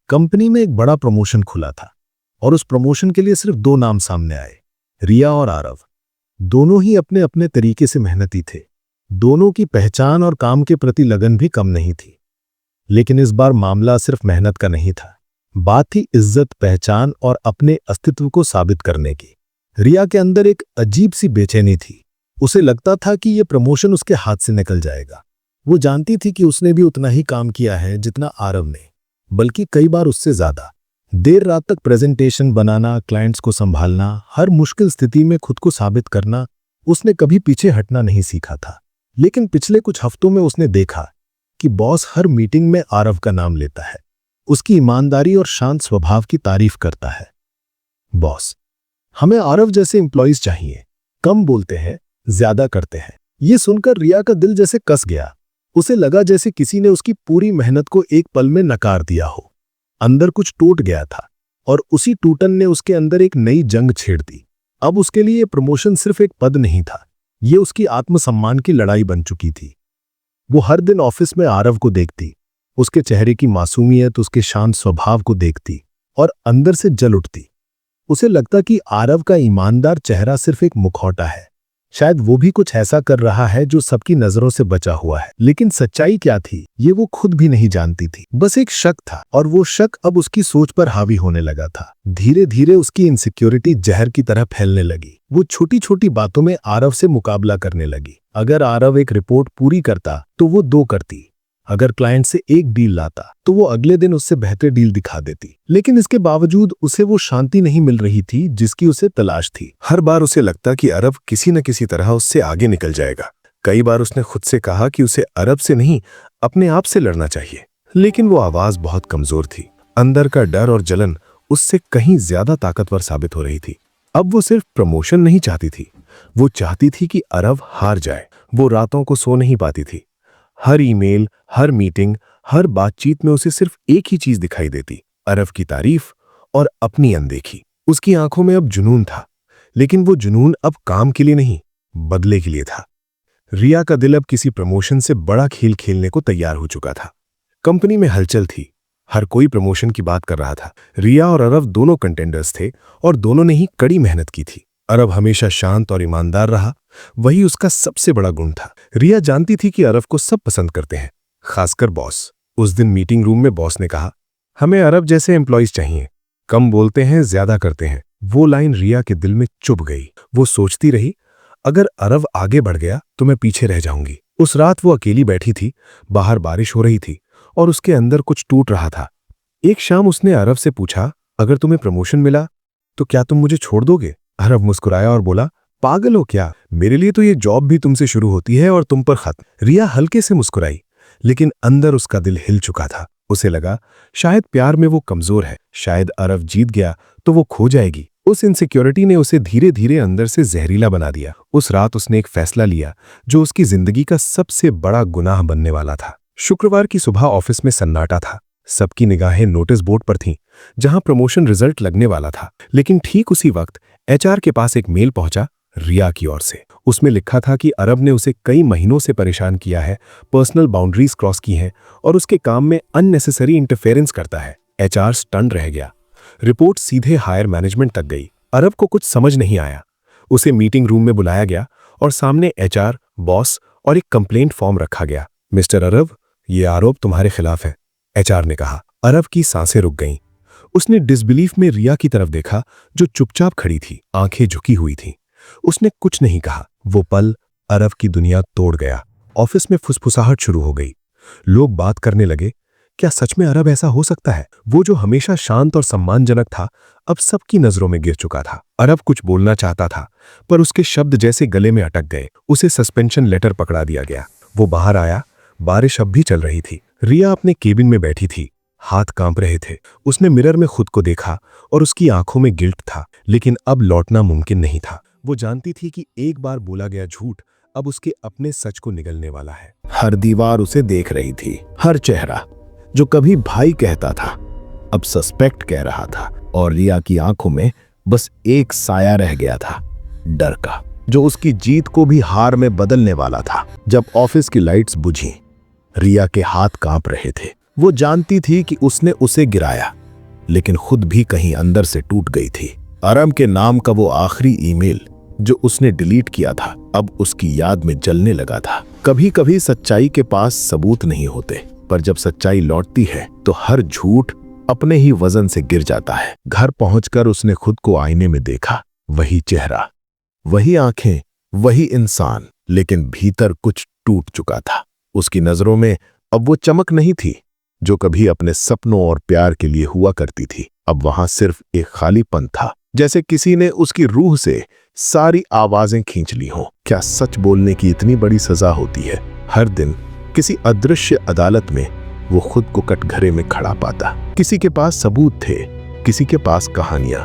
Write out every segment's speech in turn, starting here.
Company में एक बड़ा प्रमोशन खुला था और उस प्रमोशन के लिए सिर्फ दो नाम सामने आए, रिया और आरव। दोनों ही अपने अपने तरीके से मेहनती थे। दोनों की पहचान और काम के प्रति लगन भी कम नहीं थी। लेकिन इस बार मामला सिर्फ मेहनत का नहीं था। बात थी इज्जत, पहचान और अपने अस्तित्व को साबित करने की। रिया के अंदर एक अजीब सी बेचैनी थी। उसे लगता था कि यह प्रमोशन उसके हाथ से निकल जाएगा। वो जानती थी कि उसने भी उतना ही काम किया है जितना आरव ने, बल्कि कई बार उससे ज्यादा। देर रात तक प्रेजेंटेशन बनाना, क्लाइंट्स को संभालना, हर मुश्किल स्थिति में खुद को साबित करना, उसने कभी पीछे हटना नहीं सीखा था। लेकिन पिछले कुछ हफ्तों में उसने देखा कि बॉस हर मीटिंग में आरव का नाम लेता है, उसकी ईमानदारी और शांत स्वभाव की तारीफ करता है। बॉस, हमें आरव जैसे एम्प्लॉइज चाहिए, कम बोलते हैं, ज्यादा करते हैं। यह सुनकर रिया का दिल जैसे कस गया। उसे लगा जैसे किसी ने उसकी पूरी मेहनत को एक पल में नकार दिया हो। अंदर कुछ टूट गया था और उसी टूटन ने उसके अंदर एक नई जंग छेड़ दी। अब उसके लिए यह प्रमोशन सिर्फ एक पद नहीं था, यह उसकी आत्मसम्मान की लड़ाई बन चुकी थी। वो हर दिन ऑफिस में आरव को देखती, उसके चेहरे की मासूमियत, उसके शांत स्वभाव को देखती और अंदर से जल उठती। उसे लगता कि आरव का ईमानदार चेहरा सिर्फ एक मुखौटा है। शायद वो भी कुछ ऐसा कर रहा है जो सबकी नजरों से बचा हुआ है। लेकिन सच्चाई क्या थी, ये वो खुद भी नहीं जानती थी। बस एक शक था और वो शक अब उसकी सोच पर हावी होने लगा था। धीरे धीरे उसकी इनसिक्योरिटी जहर की तरह फैलने लगी। वो छोटी छोटी बातों में आरव से मुकाबला करने लगी। अगर आरव एक रिपोर्ट पूरी करता तो वो दो करती। अगर क्लाइंट से एक डील लाता तो वो अगले दिन उससे बेहतर डील दिखा देती। लेकिन इसके बावजूद उसे वो शांति नहीं मिल रही थी जिसकी उसे तलाश थी। हर बार उसे लगता कि अरब किसी न किसी तरह उससे आगे निकल जाएगा। कई बार उसने खुद से कहा कि उसे अरब से नहीं, अपने आप से लड़ना चाहिए, लेकिन वो आवाज बहुत कमजोर थी। अंदर का डर और जलन उससे कहीं ज्यादा ताकतवर साबित हो रही थी। अब वो सिर्फ प्रमोशन नहीं चाहती थी, वो चाहती थी कि अरब हार जाए। वो रातों को सो नहीं पाती थी। हर ईमेल, हर मीटिंग, हर बातचीत में उसे सिर्फ एक ही चीज दिखाई देती, अरब की तारीफ और अपनी अनदेखी। उसकी आंखों में अब जुनून था, लेकिन वो जुनून अब काम के लिए नहीं, बदले के लिए था। रिया का दिल अब किसी प्रमोशन से बड़ा खेल खेलने को तैयार हो चुका था। कंपनी में हलचल थी, हर कोई प्रमोशन की बात कर रहा था। रिया और अरब दोनों कंटेंडर्स थे और दोनों ने ही कड़ी मेहनत की थी। अरब हमेशा शांत और ईमानदार रहा, वही उसका सबसे बड़ा गुण था। रिया जानती थी कि अरब को सब पसंद करते हैं, खासकर बॉस। उस दिन मीटिंग रूम में बॉस ने कहा, हमें अरब जैसे एम्प्लॉइज चाहिए, कम बोलते हैं, ज्यादा करते हैं। वो लाइन रिया के दिल में चुभ गई। वो सोचती रही, अगर अरब आगे बढ़ गया तो मैं पीछे रह जाऊंगी। उस रात वो अकेली बैठी थी, बाहर बारिश हो रही थी और उसके अंदर कुछ टूट रहा था। एक शाम उसने अरब से पूछा, अगर तुम्हें प्रमोशन मिला तो क्या तुम मुझे छोड़ दोगे? अरब मुस्कुराया और बोला, पागल हो क्या, मेरे लिए तो ये जॉब भी तुमसे शुरू होती है और तुम पर खत्म। रिया हल्के से मुस्कुराई, लेकिन अंदर उसका दिल हिल चुका था। उसे लगा शायद प्यार में वो कमजोर है, शायद अरब जीत गया तो वो खो जाएगी। उस इनसिक्योरिटी ने उसे धीरे धीरे अंदर से जहरीला बना दिया। उस रात उसने एक फैसला लिया जो उसकी जिंदगी का सबसे बड़ा गुनाह बनने वाला था। शुक्रवार की सुबह ऑफिस में सन्नाटा था। सबकी निगाहें नोटिस बोर्ड पर थीं, जहां प्रमोशन रिजल्ट लगने वाला था। लेकिन ठीक उसी वक्त एचआर के पास एक मेल पहुंचा, रिया की ओर से। उसमें लिखा था कि अरब ने उसे कई महीनों से परेशान किया है, पर्सनल बाउंड्रीज क्रॉस की हैं और उसके काम में अननेसेसरी इंटरफेरेंस करता है। एचआर स्टन रह गया। रिपोर्ट सीधे हायर मैनेजमेंट तक गई। अरब को कुछ समझ नहीं आया। उसे मीटिंग रूम में बुलाया गया और सामने एचआर, बॉस और एक कंप्लेंट फॉर्म रखा गया। मिस्टर अरब, ये आरोप तुम्हारे खिलाफ है, एचआर ने कहा। अरब की सांसें रुक गईं। उसने डिसबिलीफ में रिया की तरफ देखा जो चुपचाप खड़ी थी, आंखें झुकी हुई थीं। उसने कुछ नहीं कहा। वो पल अरब की दुनिया तोड़ गया। ऑफिस में फुसफुसाहट शुरू हो गई। लोग बात करने लगे, क्या सच में अरब ऐसा हो सकता है? वो जो हमेशा शांत और सम्मानजनक था, अब सबकी नजरों में गिर चुका था। अरब कुछ बोलना चाहता था, पर उसके शब्द जैसे गले में अटक गए। उसे सस्पेंशन लेटर पकड़ा दिया गया। वो बाहर आया। बारिश अब भी चल रही थी। रिया अपने केबिन में बैठी थी, हाथ कांप रहे थे। उसने मिरर में खुद को देखा और उसकी आंखों में गिल्ट था, लेकिन अब लौटना मुमकिन नहीं था। वो जानती थी कि एक बार बोला गया झूठ अब उसके अपने सच को निगलने वाला है। हर दीवार उसे देख रही थी। हर चेहरा जो कभी भाई कहता था अब सस्पेक्ट कह रहा था। और रिया की आंखों में बस एक साया रह गया था, डर का, जो उसकी जीत को भी हार में बदलने वाला था। जब ऑफिस की लाइट्स बुझी, रिया के हाथ कांप रहे थे। वो जानती थी कि उसने उसे गिराया, लेकिन खुद भी कहीं अंदर से टूट गई थी। अरब के नाम का वो आखिरी ईमेल जो उसने डिलीट किया था अब उसकी याद में जलने लगा था। कभी कभी सच्चाई के पास सबूत नहीं होते, पर जब सच्चाई लौटती है तो हर झूठ अपने ही वजन से गिर जाता है। घर पहुंचकर उसने खुद को आईने में देखा। वही चेहरा, वही आंखें, वही इंसान, लेकिन भीतर कुछ टूट चुका था। उसकी नजरों में अब वो चमक नहीं थी जो कभी अपने सपनों और प्यार के लिए हुआ करती थी। अब वहां सिर्फ एक खालीपन था, जैसे किसी ने उसकी रूह से सारी आवाजें खींच ली हों। क्या सच बोलने की इतनी बड़ी सजा होती है? हर दिन किसी अदृश्य अदालत में वो खुद को कटघरे में खड़ा पाता। किसी के पास सबूत थे, किसी के पास कहानियां,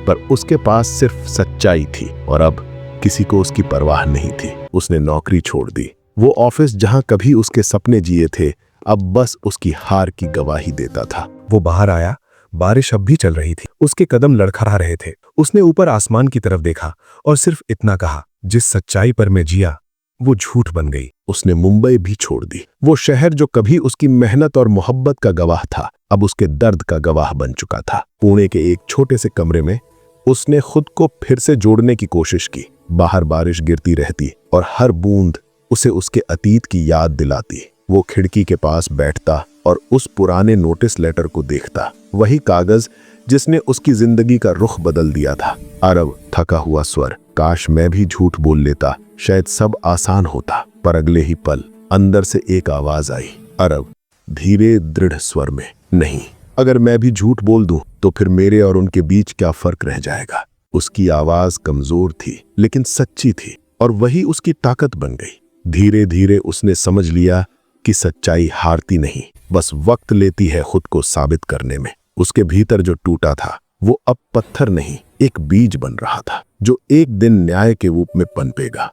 पर उसके पास सिर्फ सच्चाई थी। और अब किसी को उसकी परवाह नहीं थी। उसने नौकरी छोड़ दी। वो ऑफिस जहां कभी उसके सपने जिए थे अब बस उसकी हार की गवाही देता था। वो बाहर आया। बारिश अब भी चल रही थी। उसके कदम लड़खड़ा रहे थे। उसने ऊपर आसमान की तरफ देखा और सिर्फ इतना कहा, जिस सच्चाई पर मैं जिया वो झूठ बन गई। उसने मुंबई भी छोड़ दी। वो शहर जो कभी उसकी मेहनत और मोहब्बत का गवाह था अब उसके दर्द का गवाह बन चुका था। पुणे के एक छोटे से कमरे में उसने खुद को फिर से जोड़ने की कोशिश की। बाहर बारिश गिरती रहती और हर बूंद उसे उसके अतीत की याद दिलाती। वो खिड़की के पास बैठता और उस पुराने नोटिस लेटर को देखता, वही कागज जिसने उसकी जिंदगी का रुख बदल दिया था। अरब, थका हुआ स्वर, काश मैं भी झूठ बोल लेता, शायद सब आसान होता। पर अगले ही पल अंदर से एक आवाज आई। अरब, धीरे दृढ़ स्वर में, नहीं, अगर मैं भी झूठ बोल दूं तो फिर मेरे और उनके बीच क्या फर्क रह जाएगा। उसकी आवाज कमजोर थी लेकिन सच्ची थी, और वही उसकी ताकत बन गई। धीरे धीरे उसने समझ लिया कि सच्चाई हारती नहीं, बस वक्त लेती है खुद को साबित करने में। उसके भीतर जो टूटा था वो अब पत्थर नहीं, एक बीज बन रहा था जो एक दिन न्याय के रूप में पनपेगा।